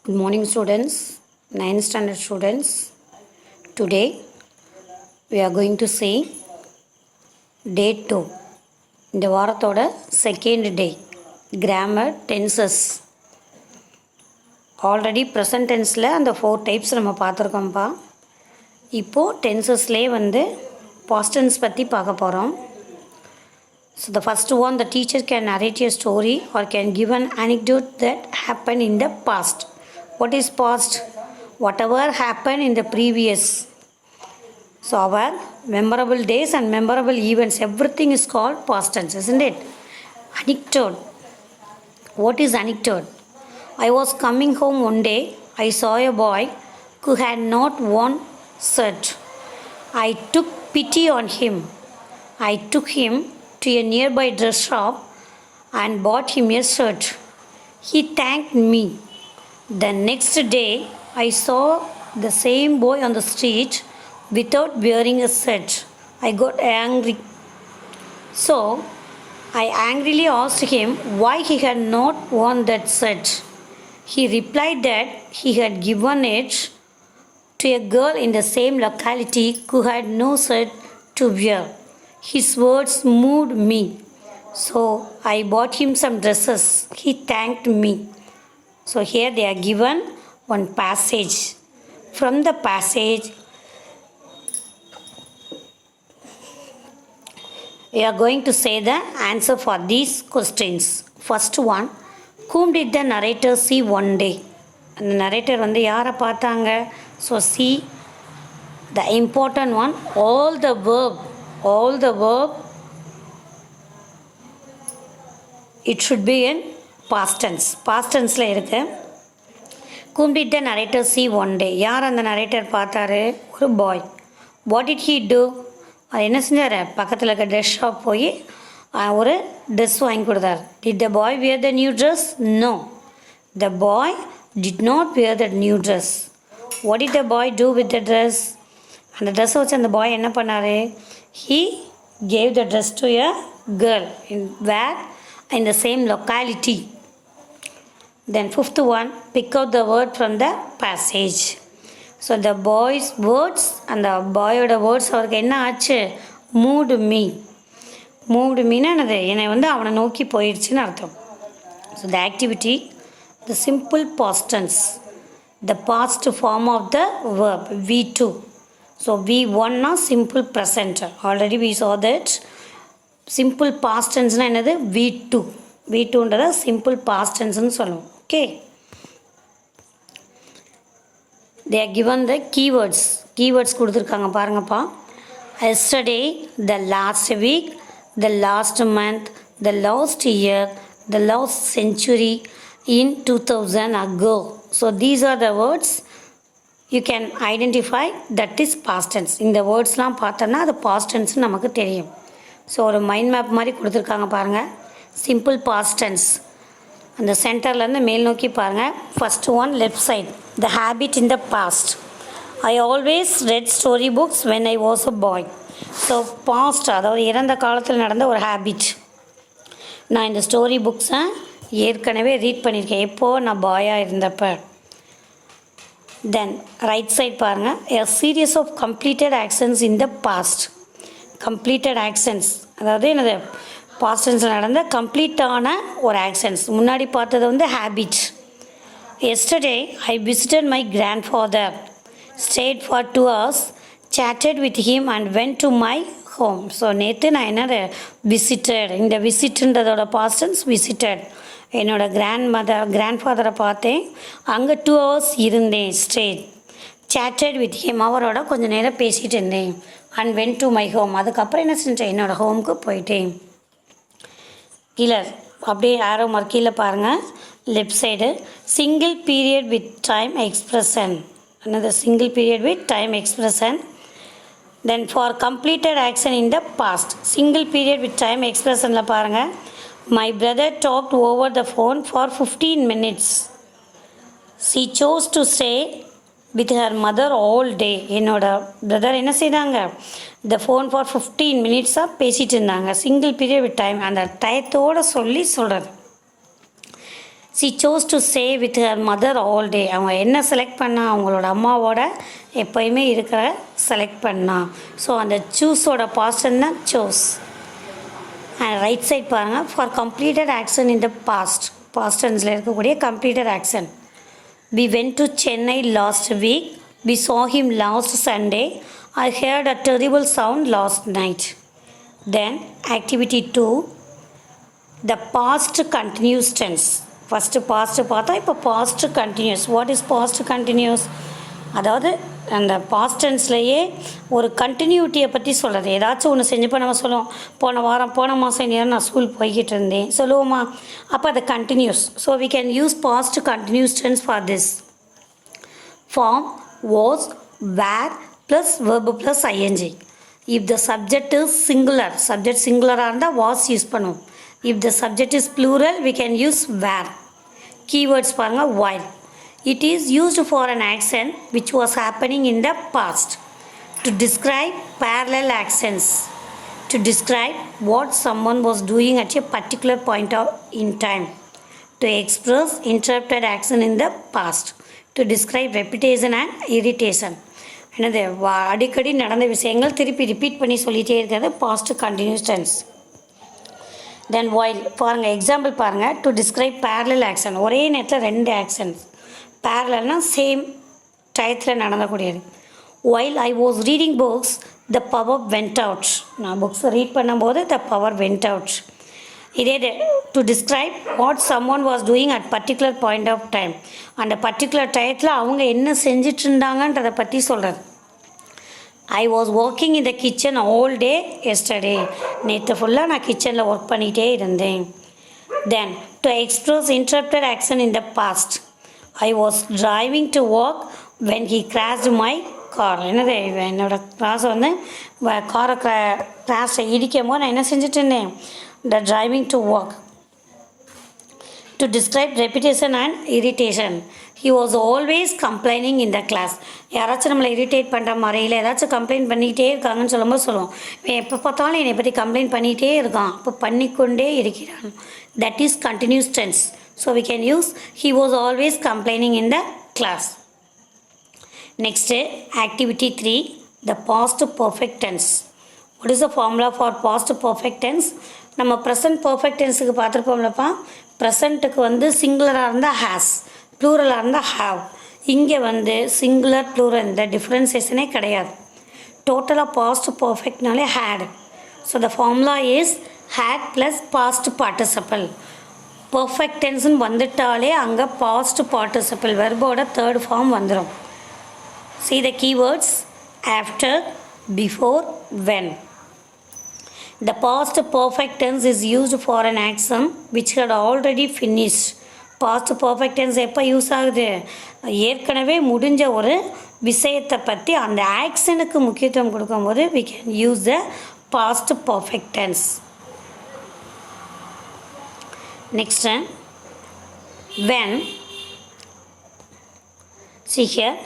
Good morning, students, 9th standard students. Today we are going to see day 2. இந்த வாரத்தோட second day grammar tenses. Already present டென்ஸில் அந்த 4 types நம்ம பார்த்துருக்கோம்ப்பா. இப்போது டென்சஸ்லேயே past tense பற்றி பார்க்க போகிறோம். So the first one, the teacher can narrate a story or can give an anecdote that happened in the past. What is past? Whatever happened in the previous. So our memorable days and memorable events, everything is called past tense, isn't it? Anecdote. What is anecdote? I was coming home one day. I saw a boy who had not one shirt. I took pity on him. I took him to a nearby dress shop and bought him a shirt. He thanked me. The next day, I saw the same boy on the street without wearing a shirt. I got angry. So, I angrily asked him why he had not worn that shirt. He replied that he had given it to a girl in the same locality who had no shirt to wear. His words moved me. So I bought him some dresses. He thanked me. So here they are given one passage. From the passage, we are going to say the answer for these questions. First one, whom did the narrator see one day? And the narrator யாரை பார்த்தாங்க? So see the important one, all the verb, it should be in past tense. Past tenseல இருக்கு. Whom did the narrator see one day? யார் அந்த narrator பார்த்தாரு? ஒரு பாய். What did he do? அது என்ன செஞ்சார்? பக்கத்தில் இருக்க ட்ரெஸ் ஷாப் போய் ஒரு ட்ரெஸ் வாங்கி கொடுத்தார். Did the boy wear the new dress? No. The boy did not wear the new dress. What did the boy do with the dress? அந்த ட்ரெஸ்ஸை வச்சு அந்த பாய் என்ன பண்ணார்? He gave the dress to a girl in the same locality. Then fifth one, pick out the word from the passage. So the boy's words and the boyoட words அவருக்கு என்ன ஆச்சு? Moved me. Moved meனா என்னை அவனை நோக்கி போயிடுச்சுன்னு அர்த்தம். So the activity, the simple past tense, the past form of the verb V2. So V1 na simple present. Already we saw that. Simple past tense na என்னது? V2. V2ன்றத simple past tense னு சொல்லுவோம். Okay. They are given the keywords. Keywords கொடுத்துருக்காங்க பாருங்கப்பா. Yesterday, the last week, the last month, the last year, the last century, in 2000 ago. So these are the words you can identify that is past tense. இந்த வேர்ட்ஸ்லாம் பார்த்தோன்னா அது past tense நமக்கு தெரியும். So ஒரு mind map மாதிரி கொடுத்துருக்காங்க பாருங்கள். Simple past tense. அந்த சென்டர்லேருந்து மேல் நோக்கி பாருங்கள். First one left side, the habit in the past. I always read story books when I was a boy. So past, அதாவது இறந்த காலத்தில் நடந்த ஒரு ஹேபிட். நான் இந்த ஸ்டோரி புக்ஸை ஏற்கனவே ரீட் பண்ணியிருக்கேன் எப்போது நான் பாயாக இருந்தப்போ. தென் ரைட் சைட் பாருங்கள், a series of completed actions in the past. completed actions அதாவது என்னது? பாஸ்ட் டென்ஸில் நடந்த கம்ப்ளீட்டான ஒரு ஆக்ஷன்ஸ். முன்னாடி பார்த்தது habit. yesterday I visited my grandfather, stayed for 2 hours, chatted with him and went to my home. So நேற்று நான் என்னது? விசிட்டட். இந்த விசிட்டுன்றதோட பாஸ்ட் டென்ஸ் விசிட்டட். என்னோட கிராண்ட்ஃபாதரை பார்த்தேன், அங்கே 2 hours இருந்தேன், ஸ்டேட். சேட்டட் வித் ஹிம், அவரோட கொஞ்சம் நேரம் பேசிகிட்டு இருந்தேன். And went to my home, அதுக்கப்புறம் என்ன செஞ்சேன்? என்னோடய ஹோமுக்கு போயிட்டேன். கீழே அப்படியே ஆரோ மார்க் கீழே பாருங்கள், left side single period with time expression. another single period with time expression. Then for completed action in the past, single period with time expression la paranga, my brother talked over the phone for 15 minutes. She chose to stay with her mother all day. என்னோட brother என்ன செய்தாங்க? the phone for 15 minutes பேசிட்டு இருந்தாங்க. single period with time, அந்த டயத்தோடு சொல்கிறது. she chose to stay with her mother all day. அவங்க என்ன select பண்ணா, அவங்களோட அம்மாவோட எப்போயுமே இருக்கிற செலக்ட் பண்ணா. ஸோ அந்த சூஸோட பாஸ்ட் என்ன, சோஸ். அண்ட் ரைட் சைட் பாருங்கள், for completed action in the past டென்ஸில் இருக்கக்கூடிய completed action. We went to Chennai last week. We saw him last Sunday. I heard a terrible sound last night. Then activity 2, the past continuous tense. First past பார்த்தா, இப்போ past continuous. What is past continuous? அதாவது அந்த past டென்ஸ்லேயே ஒரு கண்டினியூட்டியை பற்றி சொல்கிறது. ஏதாச்சும் ஒன்று செஞ்சப்போ நம்ம சொல்லுவோம், போன வாரம் போன மாதம் நேரம் நான் ஸ்கூல் போய்கிட்டு இருந்தேன் சொல்லுவோமா, அப்போ அது continuous. So we can use past continuous tense for this. Form was, were plus verb plus ING. If the subject is singular, subject சிங்குலராக இருந்தால் வாஸ் யூஸ் பண்ணுவோம். If the subject is plural we can use were. Keywords பாருங்கள், while. It is used for an action which was happening in the past. To describe parallel actions. To describe what someone was doing at a particular point in time. To express interrupted action in the past. To describe repetition and irritation. என்னது, அடிக்கடி நடந்த விஷயங்கள் திருப்பி repeat பண்ணி சொல்லிகிட்டே இருக்கிறது past continuous tense. தென் while பாருங்கள், example பாருங்கள். டு டிஸ்கிரைப் parallel action, ஒரே நேரத்தில் ரெண்டு ஆக்ஷன்ஸ். பேரலல்னா சேம் டயத்தில் நடந்தக்கூடியது. while I was reading books the power went out. நான் புக்ஸ் ரீட் பண்ணும்போது the power went out. இதே to describe what someone was doing at particular point of time. அந்த particular டயத்தில் அவங்க என்ன செஞ்சிட்டு இருந்தாங்கன்றதை பற்றி சொல்கிறது. I was working in the kitchen all day yesterday. நேற்று ஃபுல்லாக நான் கிச்சனில் ஒர்க் பண்ணிகிட்டே இருந்தேன். Then to express interrupted action in the past. I was driving to work when he crashed my car. என்னது, என்னோட கிளாஸ் வந்து காரை கிராஷை இடிக்கும் போது நான் என்ன செஞ்சுட்டு இருந்தேன், the driving to work. To describe repetition and irritation. He was always complaining in the class. யாராச்சும் நம்மளை இரிட்டேட் பண்ணுற மாதிரி இல்லை ஏதாச்சும் கம்ப்ளைண்ட் பண்ணிக்கிட்டே இருக்காங்கன்னு சொல்லும்போது சொல்லுவோம், எப்போ பார்த்தாலும் என்னை பற்றி கம்ப்ளைண்ட் பண்ணிகிட்டே இருக்கான், இப்போ பண்ணிக்கொண்டே இருக்கிறான். That is continuous tense. So we can use he was always complaining in the class. Next, activity 3, the past perfect tense. What is the formula for past perfect tense? நம்ம ப்ரெசன்ட் பர்ஃபெக்ட் டென்ஸுக்கு பார்த்துருப்போம்லப்பா. ப்ரெசண்ட்டுக்கு வந்து சிங்குலராக இருந்தால் has, ப்ளூரலாக இருந்தால் have. இங்கே வந்து singular plural இந்த டிஃப்ரென்சேஷனே கிடையாது. டோட்டலாக பாஸ்ட் பர்ஃபெக்ட்னாலே had. So the formula is had plus past participle. Perfect டென்ஸ்னு வந்துட்டாலே அங்கே பாஸ்ட் பார்ட்டிசிபிள் வெர்போட தேர்ட் ஃபார்ம் வந்துடும். See the keywords after, before, when. The past perfect tense is used for an action which had already finished. Past perfect tense எப்போ use ஆகுது, ஏற்கனவே முடிஞ்ச ஒரு விஷயத்தை பற்றி அந்த ஆக்ஷனுக்கு முக்கியத்துவம் கொடுக்கும்போது we can use the past perfect tense. Next, when. See here,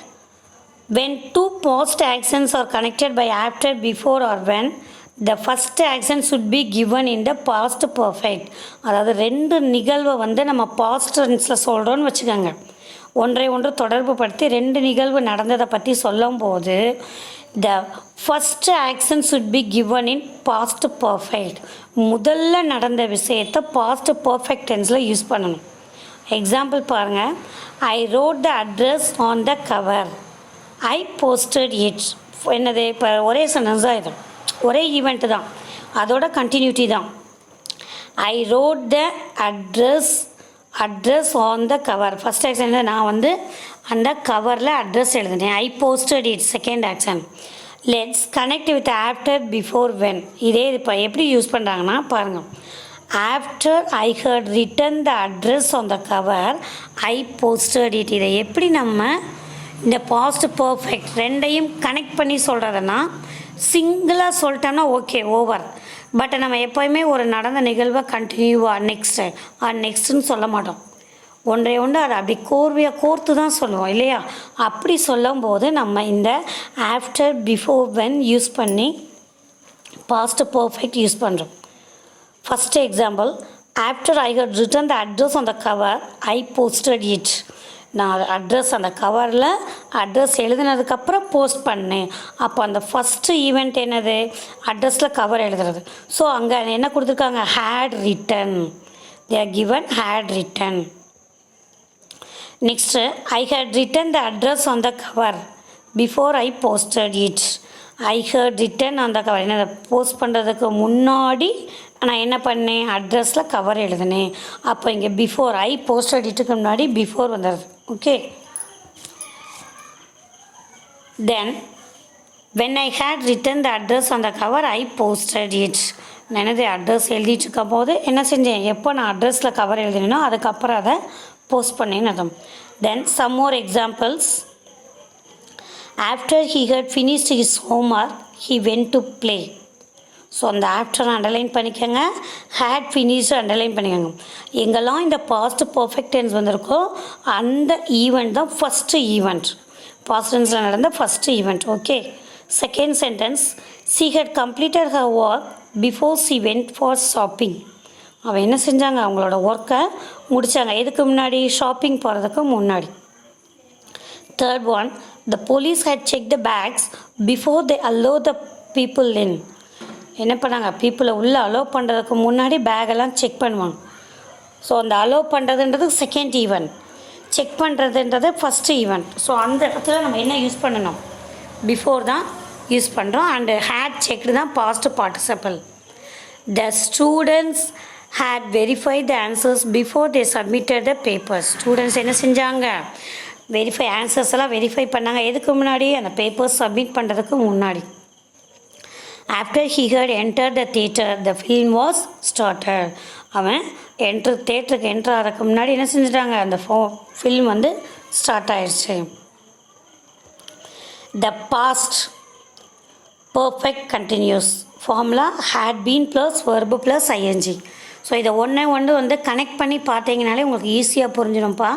when two past actions are connected by after, before or when, the first action should be given in the past perfect. அதாவது ரெண்டு நிகழ்வை வந்து நம்ம past டென்ஸில் சொல்கிறோன்னு வச்சுக்கோங்க. ஒன்றை ஒன்று தொடர்பு படுத்தி ரெண்டு நிகழ்வு நடந்ததை பற்றி சொல்லும் போது the first action should be given in past perfect. முதல்ல நடந்த விஷயத்தை past perfect டென்ஸில் யூஸ் பண்ணணும். எக்ஸாம்பிள் பாருங்கள். I wrote the address on the cover. I posted it. என்னது, இப்போ ஒரே சென்டென்ஸ் தான், இது ஒரே ஈவெண்ட்டு தான், அதோட கண்டினியூட்டி தான். I wrote the address on the cover. First action நான் வந்து அந்த கவரில் அட்ரஸ் எழுதினேன். I posted it, second action. Let's connect with after, before, when. இதே இப்போ எப்படி யூஸ் பண்ணுறாங்கன்னா பாருங்கள். After I heard return the address on the cover, I posted it. இதை எப்படி நம்ம இந்த பாஸ்ட் பர்ஃபெக்ட் ரெண்டையும் கனெக்ட் பண்ணி சொல்கிறதுனா, சிங்கிளாக சொல்லிட்டோம்னா ஓகே ஓவர். பட் நம்ம எப்போயுமே ஒரு நடந்த நிகழ்வை கண்டினியூவாக நெக்ஸ்ட்டுன்னு சொல்ல மாட்டோம். ஒன்றை ஒன்று அதை அப்படி கோர்த்து தான் சொல்லுவோம் இல்லையா. அப்படி சொல்லும்போது நம்ம இந்த ஆஃப்டர், பிஃபோர், வென் யூஸ் பண்ணி பாஸ்ட் பர்ஃபெக்ட் யூஸ் பண்ணுறோம். First example, after I had return the address on the cover I posted it. நான் அட்ரஸ் அந்த கவரில் அட்ரஸ் எழுதினதுக்கப்புறம் போஸ்ட் பண்ணேன். அப்போ அந்த ஃபஸ்ட்டு ஈவெண்ட் என்னது? அட்ரஸில் கவர் எழுதுறது. ஸோ அங்கே என்ன கொடுத்துருக்காங்க? Had written. They are given had written. Next I had written the address on the cover before I posted it. I had written on the cover. என்ன போஸ்ட் பண்ணுறதுக்கு முன்னாடி நான் என்ன பண்ணேன்? அட்ரஸில் கவர் எழுதினேன். அப்போ இங்கே பிஃபோர் ஐ போஸ்டட் இட்டுக்கு முன்னாடி பிஃபோர் வந்துடுது. Okay. Then when I had written the address on the cover I posted it. நான் என்னது அட்ரஸ் எழுதிட்டு இருக்கும் போது என்ன செஞ்சேன்? எப்போ நான் அட்ரஸில் கவர் எழுதினேனோ அதுக்கப்புறம் அதை போஸ்ட் பண்ணேன்னு அர்த்தம். Then some more examples. After he had finished his homework he went to play. So அந்த ஆஃப்டர் அண்டர்லைன் பண்ணிக்கோங்க, ஹேட் ஃபினிஷ்டு அண்டர்லைன் பண்ணிக்கோங்க. எங்கெல்லாம் இந்த பாஸ்ட் பர்ஃபெக்ட் டென்ஸ் வந்திருக்கோ அந்த ஈவெண்ட் தான் ஃபஸ்ட்டு ஈவெண்ட், பாஸ்ட் டென்ஸில் நடந்த first event. Okay. Second sentence, she had completed her work before she went for shopping. அவள் என்ன செஞ்சாங்க? அவங்களோட ஒர்க்கை முடித்தாங்க. எதுக்கு முன்னாடி? ஷாப்பிங் போகிறதுக்கு முன்னாடி. Third one, the police had check the bags before they allow the people in. என்ன பண்ணாங்க? பீப்புளை உள்ளே அலோவ் பண்ணுறதுக்கு முன்னாடி பேக்கெல்லாம் செக் பண்ணுவாங்க. ஸோ அந்த அலோவ் பண்ணுறதுன்றது செகண்ட் ஈவெண்ட், செக் பண்ணுறதுன்றது ஃபஸ்ட்டு ஈவெண்ட். ஸோ அந்த இடத்துல நம்ம என்ன யூஸ் பண்ணணும்? பிஃபோர் தான் யூஸ் பண்ணுறோம். அண்டு ஹேட் செக்டு தான் past participle. The students had verified the answers before they submitted the papers. Students என்ன செஞ்சாங்க? ஆன்சர்ஸ் எல்லாம் வெரிஃபை பண்ணாங்க. எதுக்கு முன்னாடி? அந்த பேப்பர்ஸ் சப்மிட் பண்ணுறதுக்கு முன்னாடி. After he hut enter the theatre the film was started. அவன் தேட்டருக்கு என்ட்ரு ஆகிறதுக்கு முன்னாடி என்ன செஞ்சிட்டாங்க? அந்த ஃபில்ம் வந்து ஸ்டார்ட் ஆயிடுச்சு. The past perfect continuous formula had been plus verb plus ING. So இதை ஒன்று வந்து கனெக்ட் பண்ணி பார்த்தீங்கனாலே உங்களுக்கு ஈஸியாக புரிஞ்சிடும்ப்பா.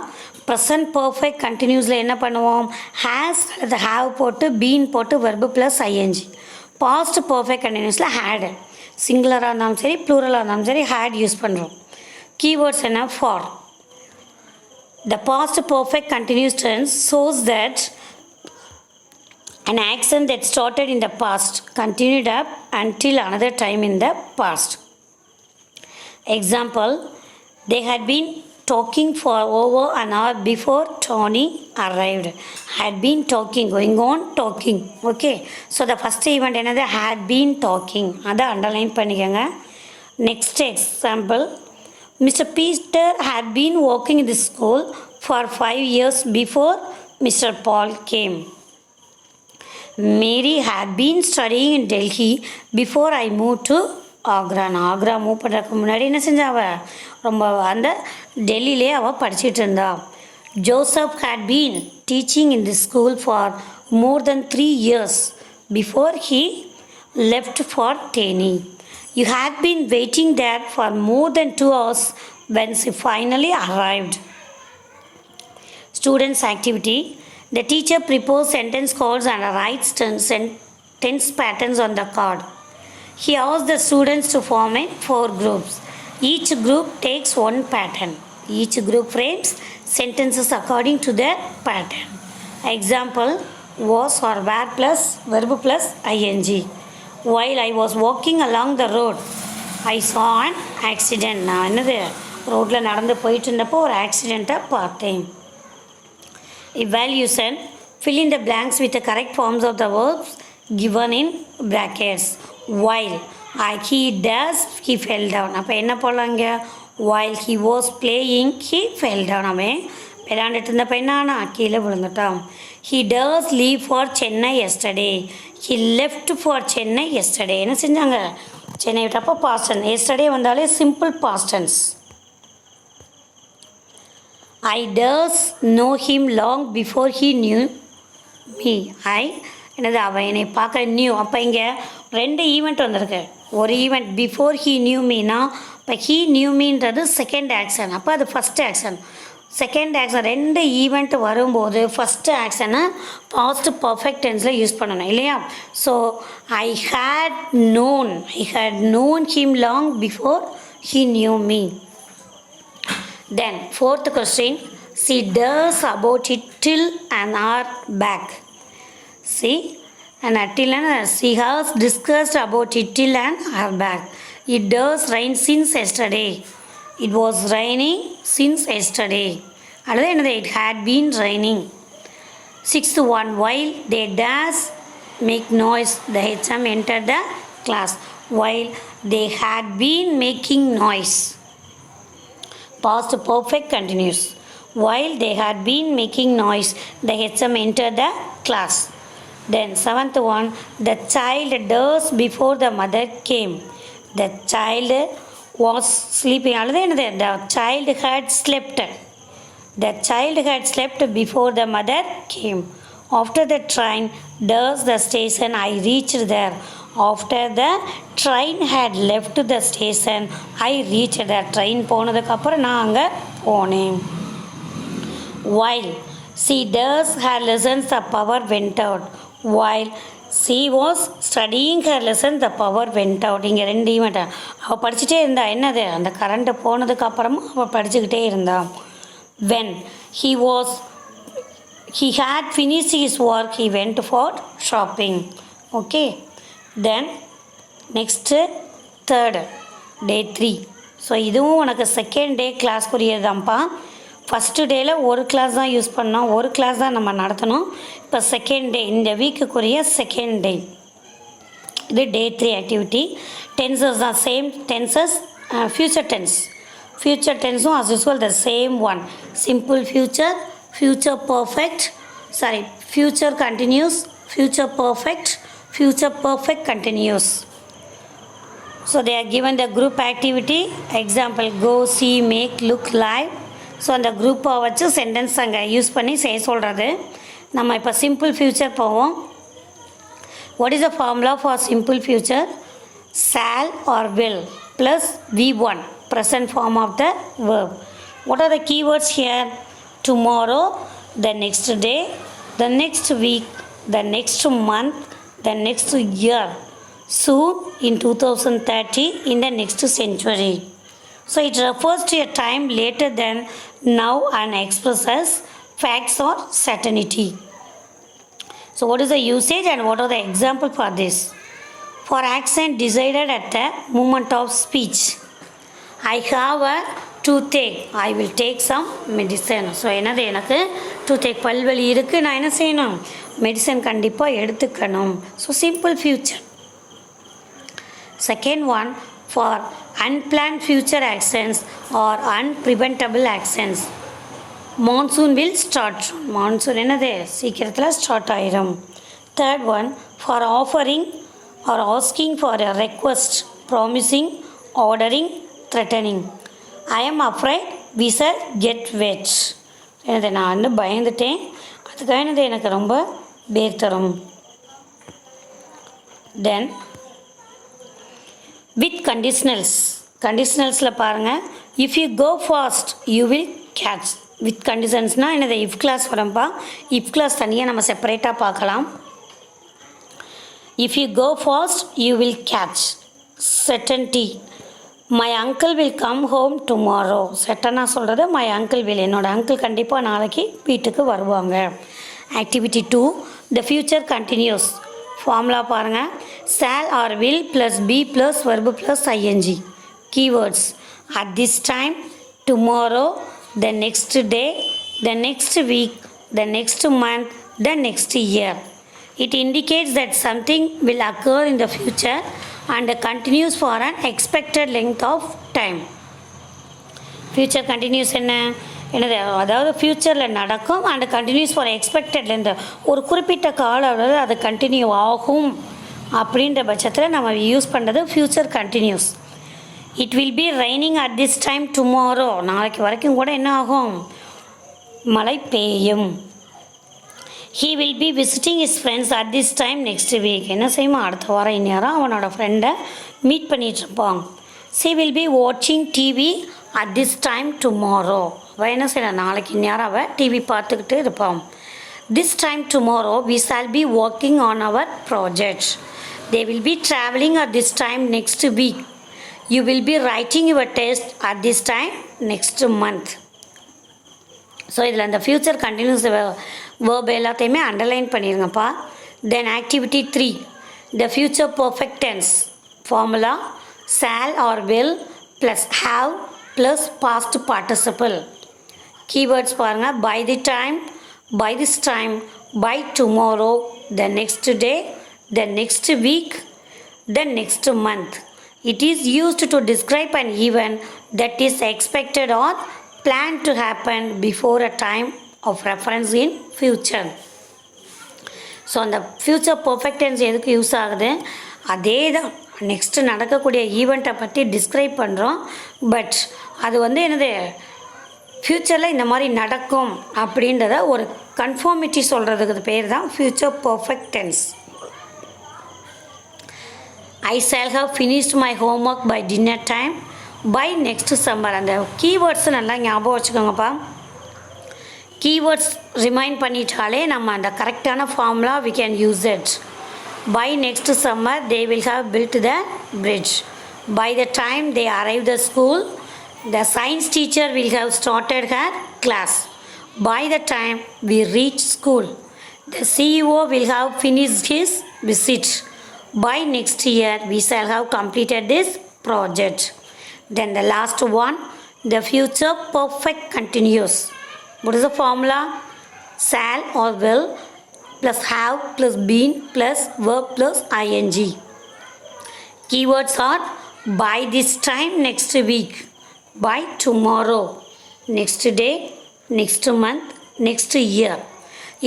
ப்ரெசன்ட் பர்ஃபெக்ட் கண்டினியூஸில் என்ன பண்ணுவோம்? ஹேஸ் அல்லது ஹாவ் போட்டு பீன் போட்டு verb plus ING. Past perfect கண்டினியூஸில் ஹேடு, சிங்குலராக இருந்தாலும் சரி ப்ளூரலாக இருந்தாலும் சரி ஹேட் யூஸ் பண்ணுறோம். கீவேர்ட்ஸ் என்ன? For. The past perfect continuous tense shows that an action that started in the past continued up until another time in the past. Example, they had been talking for over an hour before Tony arrived. Had been talking, going on talking. Okay. So the first event another had been talking. Ada underline பண்ணிக்கங்க. Next example, Mr. Peter had been working in the school for 5 years before Mr. Paul came. Mary had been studying in Delhi before I moved to Agra. நான் Agra move பண்ணுறதுக்கு முன்னாடி என்ன செஞ்சா? அவள் ரொம்ப அந்த டெல்லியிலே அவள் படிச்சுட்டு இருந்தா. Joseph had been teaching in the school for more than 3 years before he left for Danny. You had been waiting there for more than 2 hours when she finally arrived. Students activity. The teacher prepares sentence cards and writes tense patterns on the card. He asks the students to form in 4 groups. Each group takes one pattern. Each group frames sentences according to their pattern. Example, was or were plus verb plus ing. While I was walking along the road, I saw an accident. நான் என்னது ரோட்டில் நடந்து போயிட்டு இருந்தப்போ ஒரு ஆக்சிடெண்ட்டை பார்த்தேன். Evaluation. Fill in the blanks with the correct forms of the verbs given in brackets. While he does, he fell down. அப்போ என்ன போடலாங்க? while he was playing he fell down. அவன் விளையாண்டுட்டு இருந்தப்போ என்ன கீழே விழுந்துட்டான். he does leave for Chennai yesterday. he left for Chennai yesterday. என்ன செஞ்சாங்க? Chennai விட்டப்போ past tense. yesterday வந்தாலே simple past tense. I does know him long before he knew me. என்னது? அவன் என்னை பார்க்க நியூ. அப்போ இங்கே 2 ஈவெண்ட் வந்திருக்கு. ஒரு ஈவெண்ட் பிஃபோர் ஹீ நியூ மீனா, இப்போ ஹீ நியூ மீன்றது செகண்ட் ஆக்ஷன், அப்போ அது first action. Second action 2 event வரும்போது ஃபஸ்ட்டு ஆக்ஷனை பாஸ்ட் பர்ஃபெக்ட் டென்ஸில் யூஸ் பண்ணணும் இல்லையா? So I had known him long before he knew me. Then fourth question, she does about it till an hour back. See, and till an she has discussed about it till an hour back. It does rain since yesterday. It was raining since yesterday. அல்லது என்னது, it had been raining. Sixth one, while they dash make noise, the HM entered the class. While they had been making noise. Past perfect continuous. While they had been making noise, the HM entered the class. Then seventh one, the child does before the mother came. The child was sleeping. அல்லது என்னது, the child had slept. The child had slept before the mother came. After the train does the station, I reached there. After the train had left the station, I reached the train. போனதுக்கு அப்புறம் நான் அங்கே போனேன். While she does her lessons, the power went out. While she was studying her lesson, the power went out. இங்கே ரெண்டையும் மாட்டேன், அவள் படிச்சுட்டே இருந்தா. என்னது, அந்த கரண்ட்டு போனதுக்கு அப்புறமும் அவள் படிச்சுக்கிட்டே இருந்தா. When he had finished his work, he went for shopping. Okay, then next third day 3. So இதுவும் உனக்கு செகண்ட் டே கிளாஸ்க்குரியதான்ப்பா. ஃபஸ்ட்டு டேயில் ஒரு கிளாஸ் தான் யூஸ் பண்ணோம், ஒரு கிளாஸ் தான் நம்ம நடத்தணும். இப்போ செகண்ட் டே, இந்த வீக்குக்குரிய செகண்ட் டே. இது டே 3 ஆக்டிவிட்டி. டென்சஸ் தான் same tenses. Future tense, future டென்ஸும் as usual the same one. Simple future, future perfect, sorry, future continuous, future perfect continuous. So they are given the group activity. Example, go, see, make, look, live. So அந்த குரூப்பை வச்சு sentence அங்கே use பண்ணி செய்ய சொல்கிறது. நம்ம இப்போ simple future போவோம். What is the formula for simple future? shall or will plus V1, present form of the verb. What are the keywords here? Tomorrow, the next day, the next week, the next month, the next year, soon, in 2030, in the next century. So it refers to a time later than now and expresses facts or certainty. So what is the usage and what are the example for this? For accent decided at the moment of speech. I have a toothache. I will take some medicine. So என்னது, எனக்கு டூத்தேக் பல்வலி இருக்குது, நான் என்ன செய்யணும், medicine கண்டிப்பாக எடுத்துக்கணும். So simple future. Second one, for unplanned future actions or unpreventable actions. Monsoon will start. Monsoon என்னது, சீக்கிரத்தில் ஸ்டார்ட் ஆயிரும். Third one, for offering or asking for a request, promising, ordering, threatening. I am afraid we shall get wet. என்னது, நான் வந்து பயந்துட்டேன், அதுக்காக என்னது எனக்கு ரொம்ப பேர் தரும். Then with conditionals. கண்டிஷனல்ஸில் பாருங்கள், if you go fast you will catch. With கண்டிஷன்ஸ்னால் என்னது, இஃப் கிளாஸ் வரப்பா. இஃப் கிளாஸ் தனியாக நம்ம செப்பரேட்டாக பார்க்கலாம். இஃப் you go fast you will கேட்ச். certainty, my uncle will come home tomorrow. செட்டனாக சொல்கிறது மை அங்கிள் வில், என்னோடய அங்கிள் கண்டிப்பாக நாளைக்கு வீட்டுக்கு வருவாங்க. Activity 2, the future continuous. Formula பாருங்கள், shall or will plus be plus verb plus ing. Keywords, at this time, tomorrow, the next day, the next week, the next month, the next year. It indicates that something will occur in the future and continues for an expected length of time. Future continuous என்னது, அதாவது ஃப்யூச்சரில் நடக்கும் and continuous for எக்ஸ்பெக்டட்லேருந்து ஒரு குறிப்பிட்ட கால அளவு அது continue ஆகும் அப்படின்ற பட்சத்தில் நம்ம யூஸ் பண்ணுறது future continuous. It will be raining at this time tomorrow. நாளைக்கு வரைக்கும் கூட என்ன ஆகும், மழை பெய்யும். He will be visiting his friends at this time next week. என்ன செய்யுமா, அடுத்த வாரம் இந்நேரம் அவனோட ஃப்ரெண்டை மீட் பண்ணிகிட்ருப்பான். ஷீ வில் பி வாட்சிங் TV at this time tomorrow. அவள் என்ன செய்யலாம், நாளைக்கு இந்நேரம் அவள் டிவி பார்த்துக்கிட்டு இருப்பான். This time tomorrow we shall be working on our project. They will be travelling at this time next week. You will be writing your test at this time next month. ஸோ இதில் அந்த future continuous verb எல்லாத்தையுமே underline பண்ணிடுங்கப்பா. Then activity 3, the future perfect tense formula shall or will plus have plus past participle. Keywords பாருங்கள். by the time, by this time, by tomorrow, the next day, the next week, the next month. It is used to describe an event that is expected or planned to happen before a time of reference in future. So அந்த future perfect tense எதுக்கு use ஆகுது? அதே தான் next நடக்கக்கூடிய ஈவெண்ட்டை பற்றி describe பண்ணுறோம். But அது வந்து என்னது, ஃப்யூச்சரில் இந்த மாதிரி நடக்கும் அப்படின்றத ஒரு கன்ஃபார்மிட்டி சொல்கிறதுக்கு பேர் தான் future perfect tense. I shall have finished my homework by dinner time by next summer. அந்த கீவேர்ட்ஸ் நல்லா ஞாபகம் வச்சுக்கோங்கப்பா. கீவேர்ட்ஸ் ரிமைண்ட் பண்ணிட்டாலே நம்ம அந்த கரெக்டான formula we can use it. By next summer they will have built the bridge. By the time they arrive the school, the science teacher will have started her class. By the time we reach school, the CEO will have finished his visit. By next year we shall have completed this project. Then the last one, the future perfect continuous. What is the formula? Shall or will plus have plus been plus verb plus ing. Keywords are by this time next week, by tomorrow, next day, next month, next year.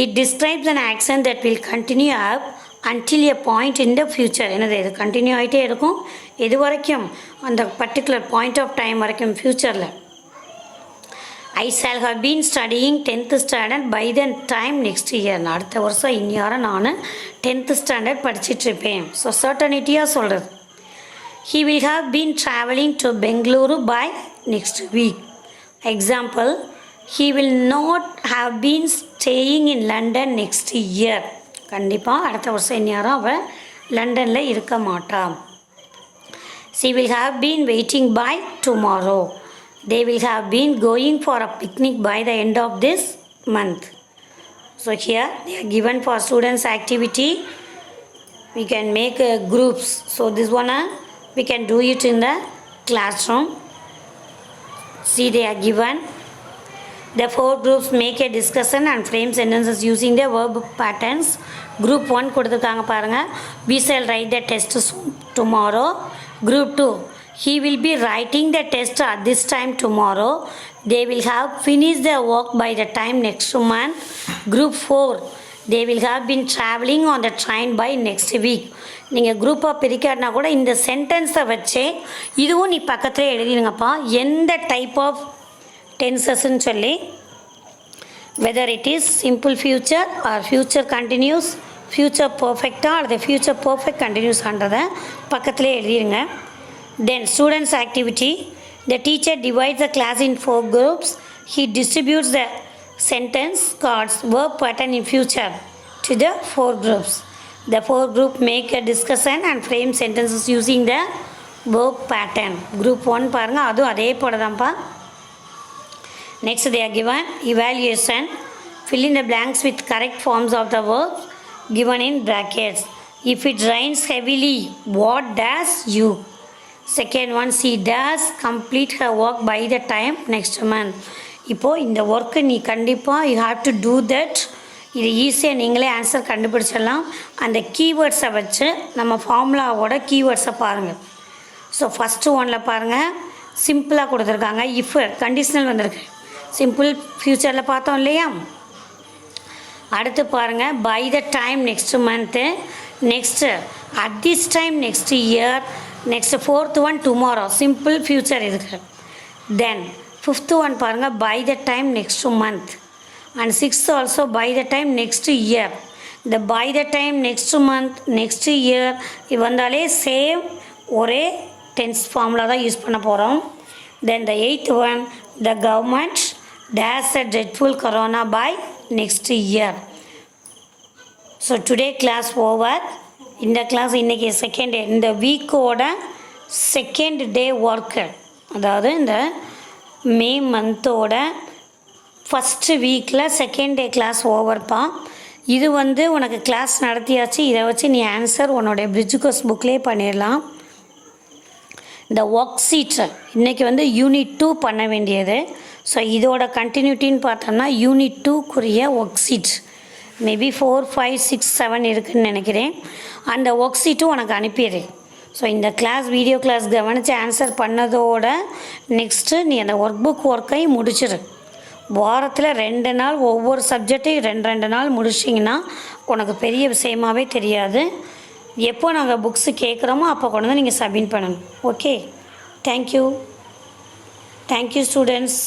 It describes an action that will continue up until a point in the future. என்னது, இது continue ஆகிட்டே இருக்கும் எது வரைக்கும்? அந்த particular point of time வரைக்கும் ஃப்யூச்சரில். I shall have been studying 10th standard by the time next year. அடுத்த வருஷம் இந்நேரம் நான் 10th standard படிச்சிட்ருப்பேன். ஸோ சர்டனிட்டியாக சொல்கிறது. He will have been traveling to Bengaluru by next week. Example, he will not have been staying in London next year. கண்டிப்பாக அடுத்த வருஷம் இந்நேரம் அவள் லண்டனில் இருக்க மாட்டான். She will have been waiting by tomorrow. They will have been going for a picnic by the end of this month. So here they are given for students activity. We can make groups. So this one we can do it in the classroom. See, they are given. The 4 groups make a discussion and frame sentences using the verb patterns. Group 1 கொடுத்துருக்காங்க பாருங்கள். We shall write the test tomorrow. Group 2, he will be writing the test at this time tomorrow. They will have finished their work by the time next month. Group 4, they will have been traveling on the train by next week. நீங்கள் குரூப்பாக பிரிக்காட்டினா கூட இந்த சென்டென்ஸை வச்சே இதுவும் நீ பக்கத்தில் எழுதிடுங்கப்பா. எந்த டைப் ஆஃப் டென்சஸ்ன்னு சொல்லி, whether it is simple future or future continuous, future perfecta or the future perfect continuous ஆன்றதை பக்கத்திலே எழுதிடுங்க. Then students activity, the teacher divides the class in 4 groups. He distributes the sentence cards verb pattern in future to the 4 groups. The 4 group make a discussion and frame sentences using the verb pattern. Group 1 பாருங்க, அதுவும் அதே போல தான்ப்பா. Next they are given evaluation. Fill in the blanks with correct forms of the verbs given in brackets. If it rains heavily, what does you? Second one, she does complete her work by the time next month. இப்போது இந்த work நீ கண்டிப்பாக you have to do that. இது ஈஸியாக நீங்களே answer கண்டுபிடிச்சிடலாம். அந்த கீவேர்ட்ஸை வச்சு நம்ம ஃபார்முலாவோட கீவேர்ட்ஸை பாருங்கள். ஸோ ஃபஸ்ட்டு ஒன்றில் பாருங்கள், சிம்பிளாக கொடுத்துருக்காங்க. இஃப் கண்டிஷ்னல் வந்திருக்கு. சிம்பிள் ஃப்யூச்சரில் பார்த்தோம் இல்லையா. அடுத்து பாருங்கள், by the time next month, next at this time next year, next 4th one tomorrow, simple future இதுக்கு. தென் 5th ஒன் பாருங்கள், by the time next month. And 6th also by the time next year. இந்த by the time next month next year இது வந்தாலே same ஒரே tense formula தான் use பண்ண போகிறோம். Then the 8th one, the government does a dreadful corona by next year. So today class over. இந்த class இன்றைக்கி second day, இந்த வீக்கோட செகண்ட் டே ஒர்க்கு, அதாவது இந்த மே மந்தோட ஃபஸ்ட்டு வீக்கில் செகண்ட் டே கிளாஸ் ஓவர்ப்பா. இது வந்து உனக்கு கிளாஸ் நடத்தியாச்சு. இதை வச்சு நீ ஆன்சர் உன்னோடைய பிரிட்ஜ் கோர்ஸ் புக்லேயே பண்ணிடலாம். இந்த ஒர்க் ஷீட் இன்றைக்கி வந்து யூனிட் 2 பண்ண வேண்டியது. ஸோ இதோட கண்டினியூட்டின்னு பார்த்தோம்னா யூனிட் 2க்குரிய ஒர்க் ஷீட் மேபி 4, 5, 6, 7 இருக்குதுன்னு நினைக்கிறேன். அந்த ஒர்க் ஷீட்டும் உனக்கு அனுப்பிடு. ஸோ இந்த கிளாஸ் வீடியோ கிளாஸ் கவனித்து ஆன்சர் பண்ணதோட நெக்ஸ்ட்டு நீ அந்த ஒர்க் புக் ஒர்க்கையும் முடிச்சிடு. வாரத்தில் 2 நாள் ஒவ்வொரு சப்ஜெக்டையும் 2 நாள் முடிச்சிங்கன்னா உனக்கு பெரிய விஷயமாகவே தெரியாது. எப்போ நாங்கள் புக்ஸு கேட்குறோமோ அப்போ கொண்டு வந்து நீங்கள் சப்மிட் பண்ணணும். Okay, thank you students.